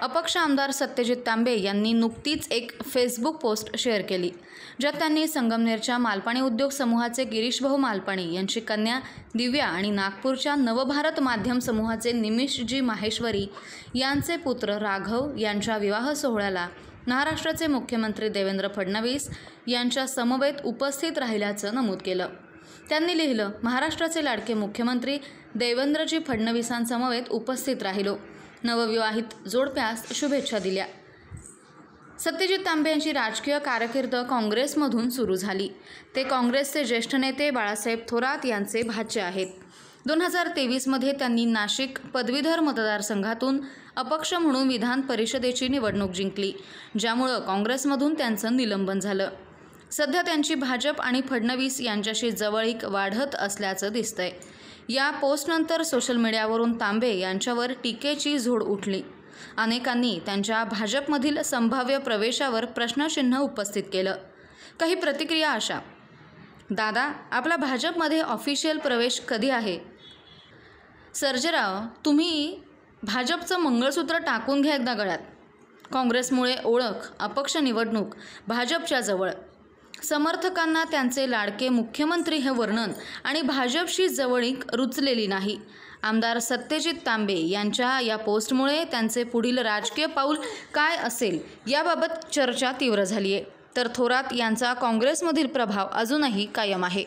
अपक्ष आमदार सत्यजित तांबे यांनी नुकतीच एक फेसबुक पोस्ट शेअर केली, ज्यात त्यांनी संगमनेरच्या मालपाणी उद्योग समूहाचे गिरीशभाऊ मालपाणी यांची कन्या दिव्या आणि नागपूरच्या नवभारत माध्यम समूहाचे निमिषजी माहेश्वरी यांचे पुत्र राघव यांच्या विवाह सोहळ्याला महाराष्ट्राचे मुख्यमंत्री देवेंद्र फडणवीस यांच्या समवेत उपस्थित राहिल्याचं नमूद केलं. त्यांनी लिहिलं, महाराष्ट्राचे लाडके मुख्यमंत्री देवेंद्रजी फडणवीसांसमवेत उपस्थित राहिलो. नवविवाहित जोडप्यास शुभेच्छा दिल्या. सत्यजित तांबे यांची राजकीय कारकीर्द काँग्रेसमधून सुरू झाली. ते काँग्रेसचे ज्येष्ठ नेते बाळासाहेब थोरात यांचे भाचे आहेत. 2023मध्ये त्यांनी नाशिक पदवीधर मतदारसंघातून अपक्ष म्हणून विधान परिषदेची निवडणूक जिंकली, ज्यामुळं काँग्रेसमधून त्यांचं निलंबन झालं. सध्या त्यांची भाजप आणि फडणवीस यांच्याशी जवळीक वाढत असल्याचं दिसतंय. या पोस्टनंतर सोशल मीडियावरून तांबे यांच्यावर टीकेची झोड उठली. अनेकांनी त्यांच्या भाजपमधील संभाव्य प्रवेशावर प्रश्नचिन्ह उपस्थित केलं. काही प्रतिक्रिया अशा: दादा, आपला भाजपमध्ये ऑफिशियल प्रवेश कधी आहे? सर्जेराव, तुम्ही भाजपचं मंगळसूत्र टाकून घ्या एकदा गळ्यात. काँग्रेसमुळे ओळख, अपक्ष निवडणूक, भाजपच्या जवळ. समर्थकांना त्यांचे लाडके मुख्यमंत्री हे वर्णन आणि भाजपशी जवळीक रुचलेली नाही. आमदार सत्यजित तांबे यांच्या या पोस्टमुळे त्यांचे पुढील राजकीय पाऊल काय असेल याबाबत चर्चा तीव्र झाली आहे. तर थोरात यांचा काँग्रेसमधील प्रभाव अजूनही कायम आहे.